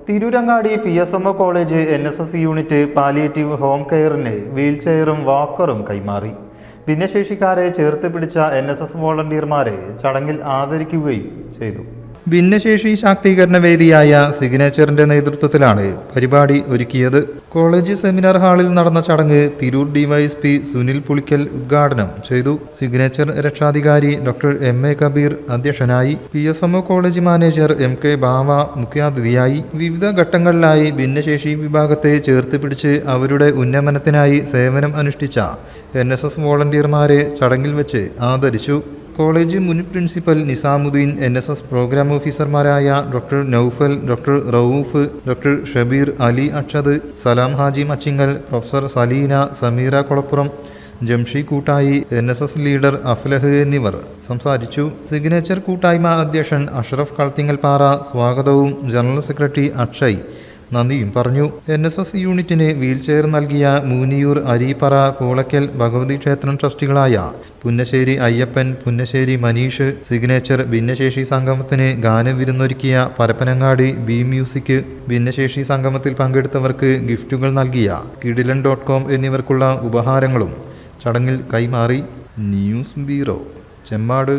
Tirurangadi PSMO college NSS unit palliative home കെയറിന് വീൽചെയറും വാക്കറും കൈമാറി. ഭിന്നശേഷിക്കാരെ ചേർത്ത് പിടിച്ച NSS വോളണ്ടിയർമാരെ ചടങ്ങിൽ ആദരിക്കുകയും ചെയ്തു. ഭിന്നശേഷി ശാക്തീകരണ വേദിയായ സിഗ്നേച്ചറിന്റെ നേതൃത്വത്തിലാണ് പരിപാടി ഒരുക്കിയത്. കോളേജ് സെമിനാർ ഹാളിൽ നടന്ന ചടങ്ങ് തിരൂർ DYSP സുനിൽ പുളിക്കൽ ഉദ്ഘാടനം ചെയ്തു. സിഗ്നേച്ചർ രക്ഷാധികാരി ഡോക്ടർ MA കബീർ അധ്യക്ഷനായി. PSMO കോളേജ് മാനേജർ MK ബാവ മുഖ്യാതിഥിയായി. വിവിധ ഘട്ടങ്ങളിലായി ഭിന്നശേഷി വിഭാഗത്തെ ചേർത്ത് പിടിച്ച് അവരുടെ ഉന്നമനത്തിനായി സേവനം അനുഷ്ഠിച്ച NSS വോളണ്ടിയർമാരെ ചടങ്ങിൽ വെച്ച് ആദരിച്ചു. കോളേജ് മുൻ പ്രിൻസിപ്പൽ നിസാമുദ്ദീൻ, NSS പ്രോഗ്രാം ഓഫീസർമാരായ doctor Noufal, doctor Rauf, doctor Shabeer, Ali Akshad, Salam Haji Machingal, professor Saleena, Sameera Kolappuram, Jamshi Koottayi, NSS leader Aflah എന്നിവർ സംസാരിച്ചു. സിഗ്നേച്ചർ കൂട്ടായ്മ അധ്യക്ഷൻ അഷ്റഫ് കളത്തിങ്ങൽപ്പാറ സ്വാഗതവും ജനറൽ സെക്രട്ടറി അക്ഷയ് നന്ദിയും പറഞ്ഞു. NSS യൂണിറ്റിന് വീൽചെയർ നൽകിയ മൂന്നിയൂർ, അരീപ്പറ, പൂളയ്ക്കൽ ഭഗവതി ക്ഷേത്രം ട്രസ്റ്റികളായ പുന്നശ്ശേരി അയ്യപ്പൻ, പുന്നശ്ശേരി മനീഷ്, സിഗ്നേച്ചർ, ഭിന്നശേഷി സംഗമത്തിന് ഗാനവിരുന്നൊരുക്കിയ പരപ്പനങ്ങാടി B മ്യൂസിക്, ഭിന്നശേഷി സംഗമത്തിൽ പങ്കെടുത്തവർക്ക് ഗിഫ്റ്റുകൾ നൽകിയ കിടിലൻ.com എന്നിവർക്കുള്ള ഉപഹാരങ്ങളും ചടങ്ങിൽ കൈമാറി. News bureau, Chemmad.